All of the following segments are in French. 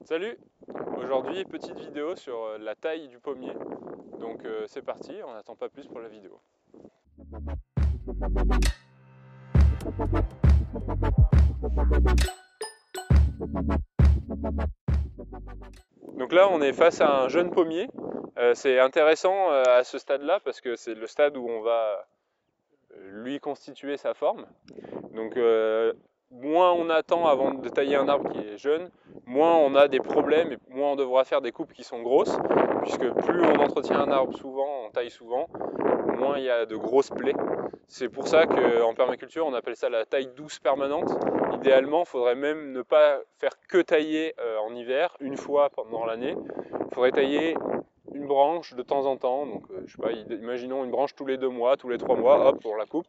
Salut! Aujourd'hui, petite vidéo sur la taille du pommier. Donc c'est parti, on n'attend pas plus pour la vidéo. Donc là, on est face à un jeune pommier. C'est intéressant à ce stade-là parce que c'est le stade où on va lui constituer sa forme. Donc moins on attend avant de tailler un arbre qui est jeune, moins on a des problèmes et moins on devra faire des coupes qui sont grosses, puisque plus on entretient un arbre souvent, on taille souvent, moins il y a de grosses plaies. C'est pour ça qu'en permaculture, on appelle ça la taille douce permanente. Idéalement, il faudrait même ne pas faire que tailler en hiver, une fois pendant l'année. Il faudrait tailler une branche de temps en temps, donc je sais pas, imaginons une branche tous les 2 mois, tous les 3 mois, hop, on la coupe.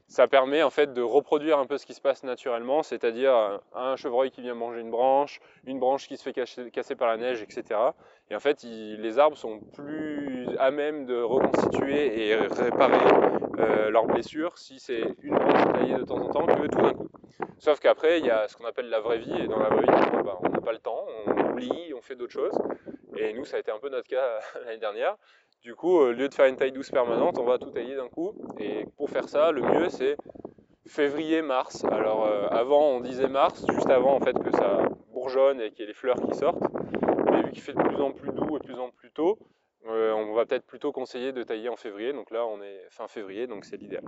Ça permet en fait de reproduire un peu ce qui se passe naturellement, c'est-à-dire un chevreuil qui vient manger une branche qui se fait casser par la neige, etc. Et en fait, les arbres sont plus à même de reconstituer et réparer leurs blessures si c'est une branche taillée de temps en temps que tout d'un coup. Sauf qu'après, il y a ce qu'on appelle la vraie vie, et dans la vraie vie, on n'a pas le temps, on oublie, on fait d'autres choses. Et nous, ça a été un peu notre cas l'année dernière. Du coup, au lieu de faire une taille douce permanente, on va tout tailler d'un coup. Et pour faire ça, le mieux c'est février-mars. Alors avant on disait mars, juste avant en fait que ça bourgeonne et qu'il y ait les fleurs qui sortent. Mais vu qu'il fait de plus en plus doux et de plus en plus tôt, on va peut-être plutôt conseiller de tailler en février. Donc là on est fin février, donc c'est l'idéal.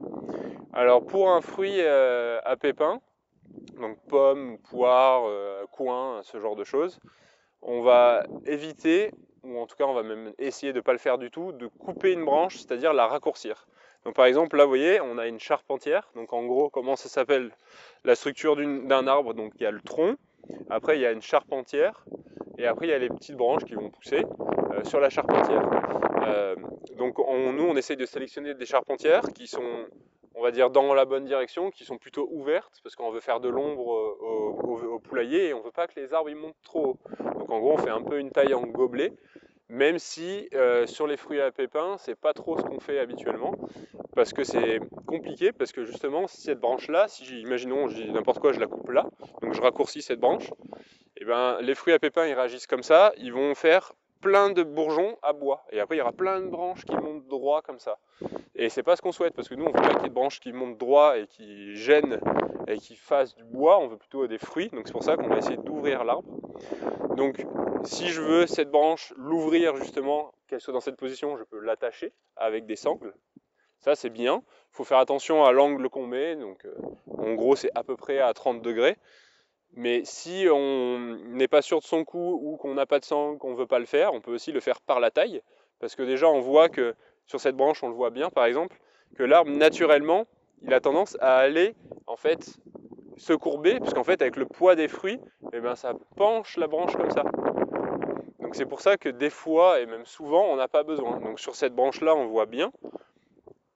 Alors pour un fruit à pépins, donc pommes, poires, coings, ce genre de choses, on va éviter, ou en tout cas on va même essayer de ne pas le faire du tout, de couper une branche, c'est-à-dire la raccourcir. Donc par exemple là vous voyez on a une charpentière, donc en gros comment ça s'appelle la structure d'un arbre, donc il y a le tronc, après il y a une charpentière, et après il y a les petites branches qui vont pousser sur la charpentière. Donc nous on essaye de sélectionner des charpentières qui sont, on va dire, dans la bonne direction, qui sont plutôt ouvertes, parce qu'on veut faire de l'ombre au poulailler et on ne veut pas que les arbres ils montent trop haut. Donc en gros on fait un peu une taille en gobelet, même si sur les fruits à pépins c'est pas trop ce qu'on fait habituellement, parce que c'est compliqué, parce que justement cette branche là, si imaginons je dis n'importe quoi, je la coupe là, donc je raccourcis cette branche, et ben les fruits à pépins ils réagissent comme ça, ils vont faire plein de bourgeons à bois, et après il y aura plein de branches qui montent droit comme ça. Et c'est pas ce qu'on souhaite, parce que nous on veut pas qu'il y ait de branches qui montent droit et qui gênent et qui fassent du bois, on veut plutôt des fruits, donc c'est pour ça qu'on va essayer d'ouvrir l'arbre. Donc si je veux cette branche, l'ouvrir justement, qu'elle soit dans cette position, je peux l'attacher avec des sangles. Ça c'est bien, il faut faire attention à l'angle qu'on met, donc en gros c'est à peu près à 30 degrés. Mais si on n'est pas sûr de son coup ou qu'on n'a pas de sangle, qu'on ne veut pas le faire, on peut aussi le faire par la taille, parce que déjà on voit que sur cette branche, on le voit bien par exemple, que l'arbre naturellement, il a tendance à aller en fait se courber, puisqu'en fait avec le poids des fruits, eh ben, ça penche la branche comme ça. Donc c'est pour ça que des fois, et même souvent, on n'a pas besoin. Donc sur cette branche-là, on voit bien,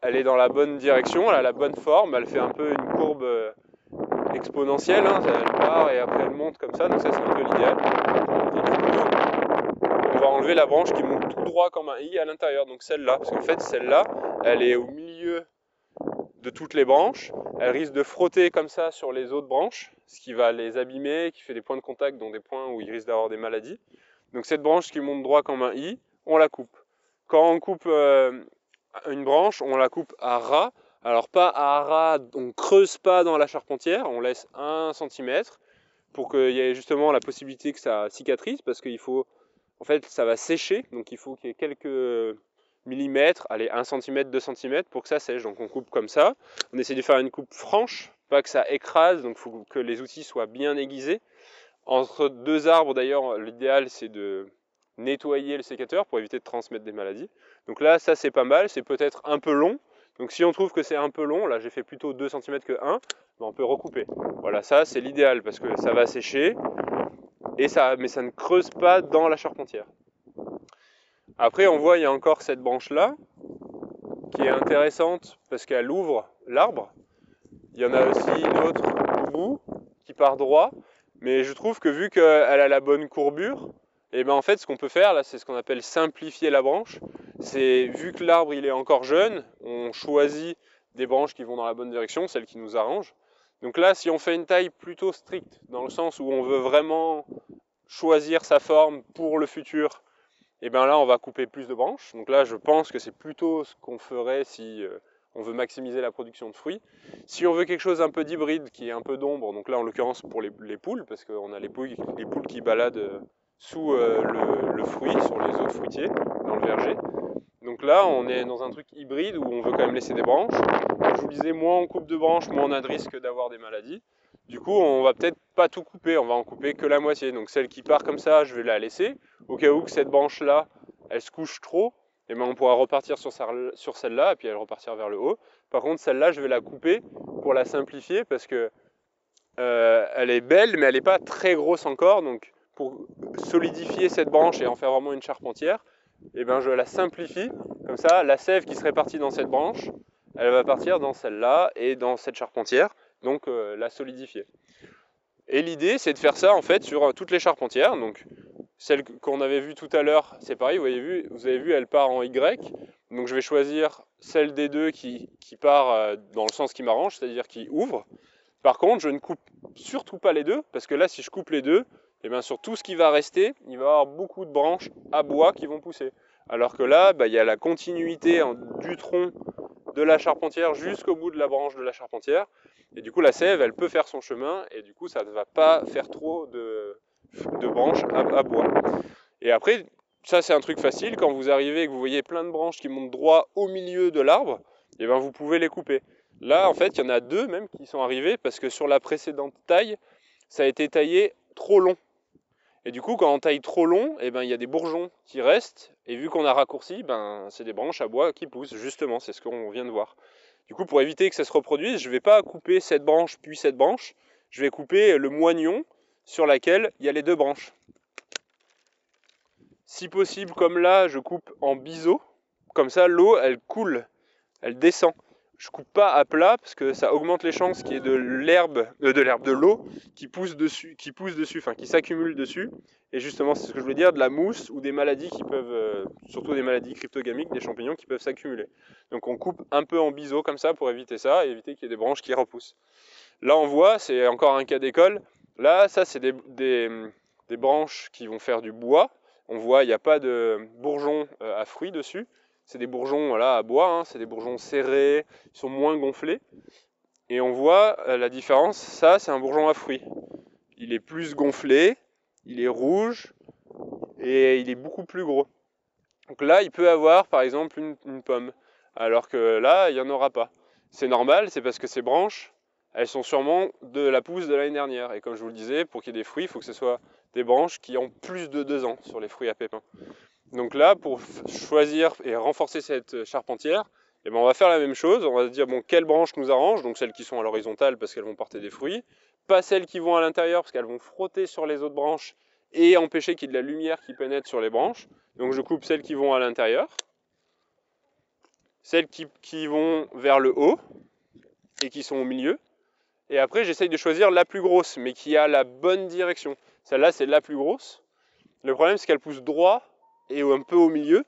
elle est dans la bonne direction, elle a la bonne forme, elle fait un peu une courbe exponentielle, hein, elle part et après elle monte comme ça, donc ça c'est un peu l'idéal. Et du coup, on va enlever la branche qui monte tout droit comme un i à l'intérieur, donc celle-là, parce qu'en fait celle-là, elle est au milieu de toutes les branches, elle risque de frotter comme ça sur les autres branches, ce qui va les abîmer, qui fait des points de contact, dont des points où ils risquent d'avoir des maladies. Donc cette branche qui monte droit comme un i, on la coupe. Quand on coupe une branche, on la coupe à ras. Alors pas à ras, on creuse pas dans la charpentière, on laisse 1 cm pour qu'il y ait justement la possibilité que ça cicatrise, parce qu'il faut, en fait ça va sécher, donc il faut qu'il y ait quelques millimètres, allez 1 cm, 2 cm pour que ça sèche. Donc on coupe comme ça, on essaie de faire une coupe franche, pas que ça écrase, donc il faut que les outils soient bien aiguisés. Entre deux arbres d'ailleurs, l'idéal c'est de nettoyer le sécateur pour éviter de transmettre des maladies. Donc là, ça c'est pas mal, c'est peut-être un peu long. Donc si on trouve que c'est un peu long, là j'ai fait plutôt 2 cm que 1, on peut recouper. Voilà, ça c'est l'idéal parce que ça va sécher, et mais ça ne creuse pas dans la charpentière. Après on voit il y a encore cette branche là, qui est intéressante parce qu'elle ouvre l'arbre. Il y en a aussi une autre au bout qui part droit, mais je trouve que vu qu'elle a la bonne courbure, et ben en fait ce qu'on peut faire là, c'est ce qu'on appelle simplifier la branche. C'est vu que l'arbre il est encore jeune, on choisit des branches qui vont dans la bonne direction, celles qui nous arrangent. Donc là, si on fait une taille plutôt stricte, dans le sens où on veut vraiment choisir sa forme pour le futur, et bien là on va couper plus de branches. Donc là je pense que c'est plutôt ce qu'on ferait si on veut maximiser la production de fruits. Si on veut quelque chose un peu d'hybride, qui est un peu d'ombre, donc là en l'occurrence pour les poules, parce qu'on a les poules qui baladent sous le fruit, sur les autres fruitiers, dans le verger. Donc là on est dans un truc hybride où on veut quand même laisser des branches. Comme je vous disais, moins on coupe de branches, moins on a de risque d'avoir des maladies. Du coup, on va peut-être pas tout couper, on va en couper que la moitié. Donc celle qui part comme ça, je vais la laisser. Au cas où que cette branche-là, elle se couche trop, et ben on pourra repartir sur celle-là, et puis elle repartira vers le haut. Par contre, celle-là, je vais la couper pour la simplifier, parce que elle est belle, mais elle n'est pas très grosse encore. Donc pour solidifier cette branche et en faire vraiment une charpentière, et ben je la simplifie. Comme ça, la sève qui serait partie dans cette branche, elle va partir dans celle-là et dans cette charpentière. Donc la solidifier. Et l'idée, c'est de faire ça en fait sur toutes les charpentières. Donc celle qu'on avait vue tout à l'heure, c'est pareil, vous avez vu, elle part en Y. Donc je vais choisir celle des deux qui part dans le sens qui m'arrange, c'est-à-dire qui ouvre. Par contre, je ne coupe surtout pas les deux, parce que là, si je coupe les deux, et bien sur tout ce qui va rester, il va y avoir beaucoup de branches à bois qui vont pousser. Alors que là, il y a la continuité du tronc de la charpentière jusqu'au bout de la branche de la charpentière. Et du coup, la sève, elle peut faire son chemin, et du coup, ça ne va pas faire trop de branches à bois. Et après, ça c'est un truc facile, quand vous arrivez et que vous voyez plein de branches qui montent droit au milieu de l'arbre, et ben vous pouvez les couper. Là, en fait, il y en a deux même qui sont arrivés, parce que sur la précédente taille, ça a été taillé trop long. Et du coup, quand on taille trop long, et ben il y a des bourgeons qui restent, et vu qu'on a raccourci, ben c'est des branches à bois qui poussent, justement, c'est ce qu'on vient de voir. Du coup, pour éviter que ça se reproduise, je ne vais pas couper cette branche puis cette branche, je vais couper le moignon sur laquelle il y a les deux branches. Si possible, comme là, je coupe en biseau, comme ça l'eau elle coule, elle descend. Je coupe pas à plat parce que ça augmente les chances qu'il y ait de l'eau qui pousse dessus, enfin qui s'accumule dessus. Et justement, c'est ce que je voulais dire, de la mousse ou des maladies qui peuvent, surtout des maladies cryptogamiques, des champignons qui peuvent s'accumuler. Donc on coupe un peu en biseau comme ça pour éviter ça et éviter qu'il y ait des branches qui repoussent. Là on voit, c'est encore un cas d'école. Là, ça c'est des branches qui vont faire du bois. On voit, il n'y a pas de bourgeons à fruits dessus. C'est des bourgeons à bois, hein, c'est des bourgeons serrés, ils sont moins gonflés. Et on voit la différence, ça c'est un bourgeon à fruits. Il est plus gonflé, il est rouge et il est beaucoup plus gros. Donc là, il peut avoir par exemple une pomme, alors que là, il n'y en aura pas. C'est normal, c'est parce que ces branches, elles sont sûrement de la pousse de l'année dernière. Et comme je vous le disais, pour qu'il y ait des fruits, il faut que ce soit des branches qui ont plus de 2 ans sur les fruits à pépins. Donc là, pour choisir et renforcer cette charpentière, eh ben on va faire la même chose. On va se dire, bon, quelles branches nous arrangent, donc celles qui sont à l'horizontale parce qu'elles vont porter des fruits, pas celles qui vont à l'intérieur parce qu'elles vont frotter sur les autres branches et empêcher qu'il y ait de la lumière qui pénètre sur les branches. Donc je coupe celles qui vont à l'intérieur, celles qui vont vers le haut et qui sont au milieu. Et après, j'essaye de choisir la plus grosse, mais qui a la bonne direction. Celle-là, c'est la plus grosse. Le problème, c'est qu'elle pousse droit et un peu au milieu,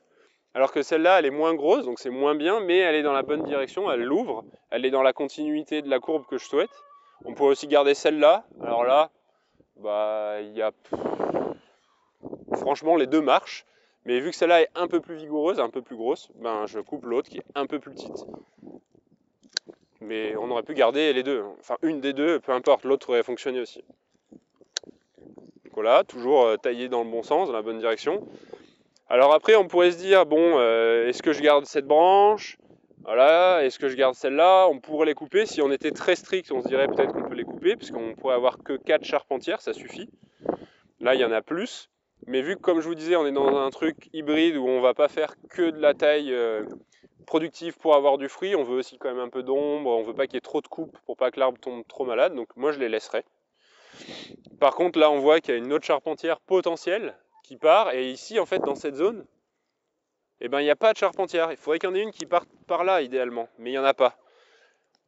alors que celle-là, elle est moins grosse, donc c'est moins bien, mais elle est dans la bonne direction, elle l'ouvre, elle est dans la continuité de la courbe que je souhaite. On pourrait aussi garder celle-là. Alors là, franchement, les deux marchent, mais vu que celle-là est un peu plus vigoureuse, un peu plus grosse, je coupe l'autre qui est un peu plus petite. Mais on aurait pu garder les deux, enfin une des deux, peu importe, l'autre aurait fonctionné aussi. Donc voilà, toujours taillé dans le bon sens, dans la bonne direction. Alors après, on pourrait se dire, bon, est-ce que je garde cette branche? Voilà, est-ce que je garde celle-là? On pourrait les couper. Si on était très strict, on se dirait peut-être qu'on peut les couper, puisqu'on pourrait avoir que 4 charpentières, ça suffit. Là, il y en a plus. Mais vu que, comme je vous disais, on est dans un truc hybride où on va pas faire que de la taille productive pour avoir du fruit, on veut aussi quand même un peu d'ombre, on veut pas qu'il y ait trop de coupes pour pas que l'arbre tombe trop malade, donc moi je les laisserai. Par contre, là, on voit qu'il y a une autre charpentière potentielle qui part, et ici, en fait, dans cette zone, il n'y a pas de charpentière. Il faudrait qu'il y en ait une qui parte par là, idéalement, mais il n'y en a pas.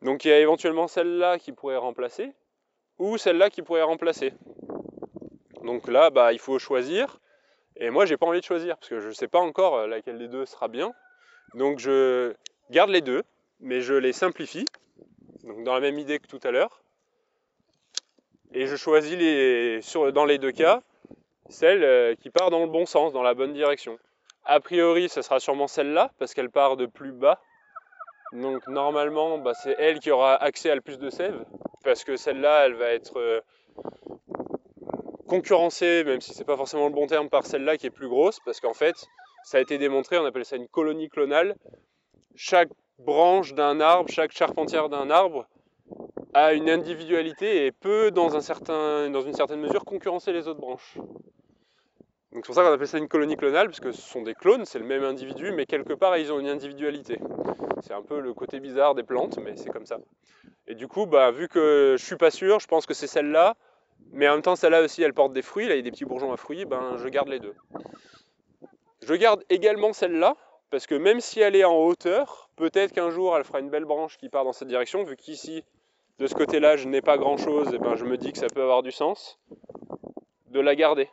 Donc il y a éventuellement celle-là qui pourrait remplacer, ou celle-là qui pourrait remplacer. Donc là, il faut choisir, et moi, j'ai pas envie de choisir, parce que je ne sais pas encore laquelle des deux sera bien. Donc je garde les deux, mais je les simplifie, donc dans la même idée que tout à l'heure. Et je choisis dans les deux cas, celle qui part dans le bon sens, dans la bonne direction. A priori, ce sera sûrement celle-là, parce qu'elle part de plus bas. Donc normalement, bah, c'est elle qui aura accès à le plus de sève, parce que celle-là, elle va être concurrencée, même si c'est pas forcément le bon terme, par celle-là qui est plus grosse, parce qu'en fait, ça a été démontré, on appelle ça une colonie clonale. Chaque branche d'un arbre, chaque charpentière d'un arbre a une individualité et peut, dans une certaine mesure, concurrencer les autres branches. Donc c'est pour ça qu'on appelle ça une colonie clonale, parce que ce sont des clones, c'est le même individu, mais quelque part ils ont une individualité. C'est un peu le côté bizarre des plantes, mais c'est comme ça. Et du coup, bah, vu que je suis pas sûr, je pense que c'est celle-là, mais en même temps celle-là aussi elle porte des fruits, là il y a des petits bourgeons à fruits, ben je garde les deux. Je garde également celle-là, parce que même si elle est en hauteur, peut-être qu'un jour elle fera une belle branche qui part dans cette direction, vu qu'ici, de ce côté-là, je n'ai pas grand-chose, et ben je me dis que ça peut avoir du sens de la garder.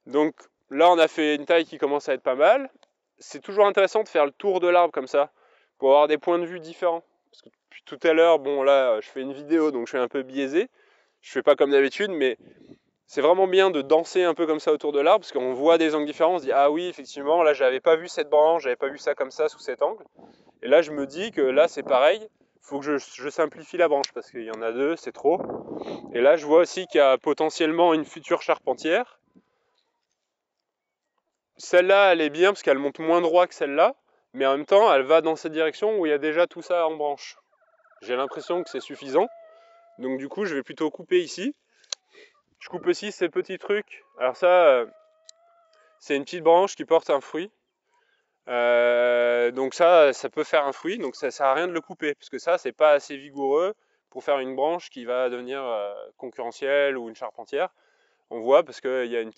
Donc là, on a fait une taille qui commence à être pas mal. C'est toujours intéressant de faire le tour de l'arbre comme ça, pour avoir des points de vue différents. Parce que depuis tout à l'heure, bon là, je fais une vidéo, donc je suis un peu biaisé. Je fais pas comme d'habitude, mais c'est vraiment bien de danser un peu comme ça autour de l'arbre, parce qu'on voit des angles différents, on se dit, ah oui, effectivement, là, j'avais pas vu cette branche, j'avais pas vu ça comme ça, sous cet angle. Et là, je me dis que là, c'est pareil, il faut que je simplifie la branche, parce qu'il y en a deux, c'est trop. Et là, je vois aussi qu'il y a potentiellement une future charpentière. Celle-là, elle est bien, parce qu'elle monte moins droit que celle-là, mais en même temps, elle va dans cette direction où il y a déjà tout ça en branche. J'ai l'impression que c'est suffisant, donc du coup, je vais plutôt couper ici. Je coupe aussi ces petits trucs. Alors ça, c'est une petite branche qui porte un fruit. Donc ça peut faire un fruit, donc ça sert à rien de le couper, parce que ça, c'est pas assez vigoureux pour faire une branche qui va devenir concurrentielle ou une charpentière. On voit parce qu'il y a un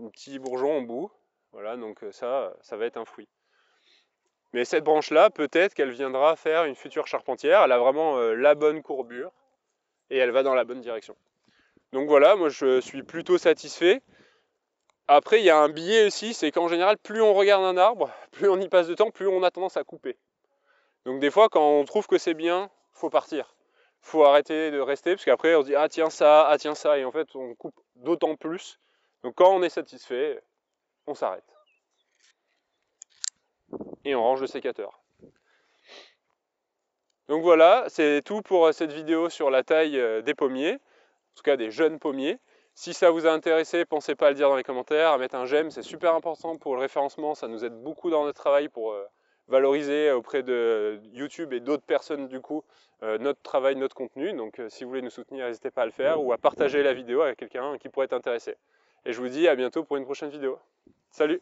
petit bourgeon en bout. Voilà, donc ça va être un fruit. Mais cette branche-là, peut-être qu'elle viendra faire une future charpentière. Elle a vraiment la bonne courbure et elle va dans la bonne direction. Donc voilà, moi je suis plutôt satisfait. Après, il y a un biais aussi, c'est qu'en général, plus on regarde un arbre, plus on y passe de temps, plus on a tendance à couper. Donc des fois, quand on trouve que c'est bien, faut partir. Faut arrêter de rester, parce qu'après on se dit ah tiens ça, et en fait on coupe d'autant plus. Donc quand on est satisfait, on s'arrête. Et on range le sécateur. Donc voilà, c'est tout pour cette vidéo sur la taille des pommiers, en tout cas des jeunes pommiers. Si ça vous a intéressé, pensez pas à le dire dans les commentaires, à mettre un j'aime, c'est super important pour le référencement, ça nous aide beaucoup dans notre travail pour valoriser auprès de YouTube et d'autres personnes du coup notre travail, notre contenu. Donc si vous voulez nous soutenir, n'hésitez pas à le faire ou à partager la vidéo avec quelqu'un qui pourrait être intéressé. Et je vous dis à bientôt pour une prochaine vidéo. Salut!